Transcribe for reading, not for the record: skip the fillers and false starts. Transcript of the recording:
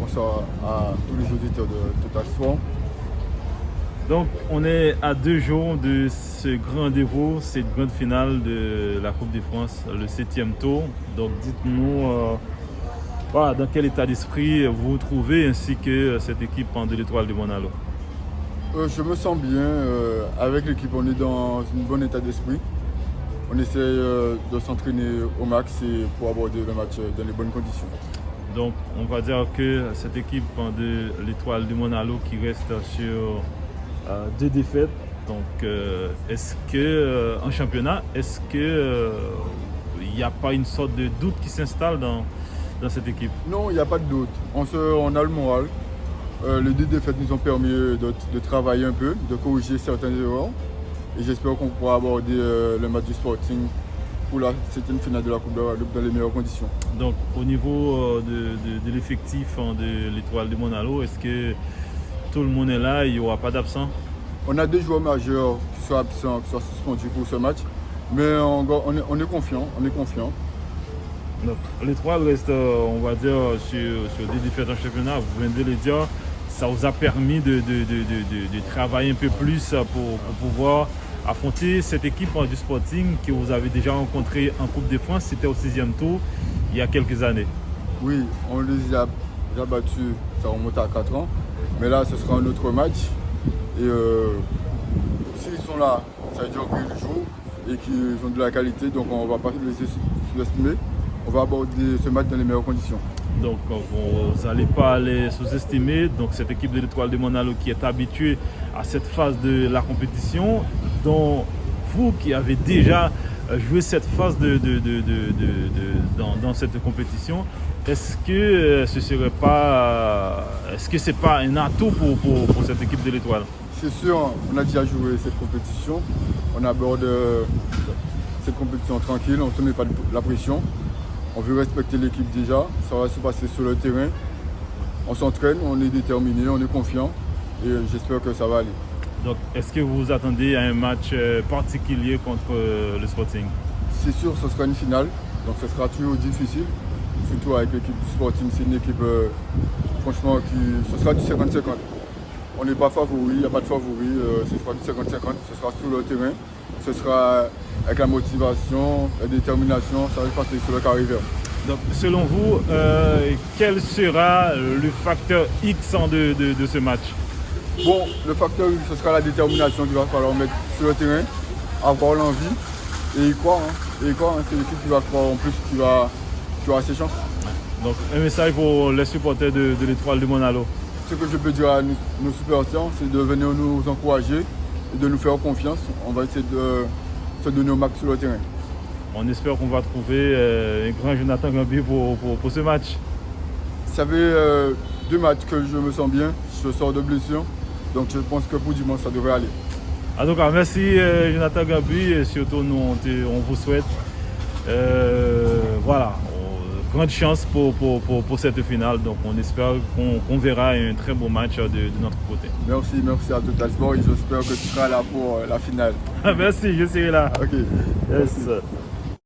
bonsoir à tous les auditeurs de Total Sport. Donc, on est à 2 jours de ce grand rendez-vous, cette grande finale de la Coupe de France, le 7e tour. Donc, dites-nous dans quel état d'esprit vous vous trouvez ainsi que cette équipe de l'Étoile de Monalo. Je me sens bien. Avec l'équipe, on est dans un bon état d'esprit. On essaie de s'entraîner au max pour aborder le match dans les bonnes conditions. Donc, on va dire que cette équipe de l'Étoile de Monalo qui reste sur 2 défaites. Donc, est-ce que en championnat, est-ce que il n'y a pas une sorte de doute qui s'installe dans cette équipe? Non, il n'y a pas de doute. On a le moral. Les 2 défaites nous ont permis de travailler un peu, de corriger certaines erreurs. Et j'espère qu'on pourra aborder le match du Sporting pour la 7e finale de la Coupe de la Ligue dans les meilleures conditions. Donc, au niveau de l'effectif de l'Étoile de Monalo, est-ce que tout le monde est là, il n'y aura pas d'absent? On a 2 joueurs majeurs qui sont absents, qui sont suspendus pour ce match, mais on est confiant. Donc, l'Étoile reste, on va dire, sur des défaites en championnat. Vous venez de le dire, ça vous a permis de travailler un peu plus pour pouvoir affronter cette équipe du Sporting que vous avez déjà rencontrée en Coupe de France. C'était au 6e tour il y a quelques années. Oui, on les a déjà battus, ça remonte à 4 ans. Mais là, ce sera un autre match. Et s'ils sont là, ça veut dire qu'ils jouent et qu'ils ont de la qualité. Donc on ne va pas les sous-estimer. On va aborder ce match dans les meilleures conditions. Donc vous n'allez pas les sous-estimer. Donc cette équipe de l'Étoile de Monalo qui est habituée à cette phase de la compétition, dont vous qui avez déjà joué cette phase dans cette compétition, est-ce que c'est pas un atout pour cette équipe de l'Étoile? C'est sûr, on a déjà joué cette compétition. On aborde cette compétition tranquille, on ne se met pas de la pression. On veut respecter l'équipe déjà, ça va se passer sur le terrain. On s'entraîne, on est déterminé, on est confiant et j'espère que ça va aller. Donc, est-ce que vous vous attendez à un match particulier contre le Sporting? C'est sûr, ce sera une finale, donc ce sera toujours difficile, surtout avec l'équipe du Sporting. C'est une équipe, franchement, ce sera du 50-50. On n'est pas favori, il n'y a pas de favori, ce sera du 50-50, ce sera sur le terrain, ce sera avec la motivation, la détermination, ça va se passer sur le carré vert. Donc, selon vous, quel sera le facteur X de ce match? Bon, le facteur X, ce sera la détermination qu'il va falloir mettre sur le terrain, avoir l'envie et y croire. C'est l'équipe qui va croire en plus, qui aura ses chances. Donc, un message pour les supporters de l'Étoile de Monalo. Ce que je peux dire à nos supporters, c'est de venir nous encourager et de nous faire confiance. On va essayer de se donner au max sur le terrain. On espère qu'on va trouver un grand Jonathan Gambi pour ce match. Ça fait 2 matchs que je me sens bien, je sors de blessure, donc je pense que pour dimanche ça devrait aller. En tout cas, merci Jonathan Gambi et surtout nous on vous souhaite grande chance pour cette finale. Donc on espère qu'on verra un très beau match de notre côté. Merci à Total Sport et j'espère que tu seras là pour la finale. Merci, je serai là. Ok. Yes.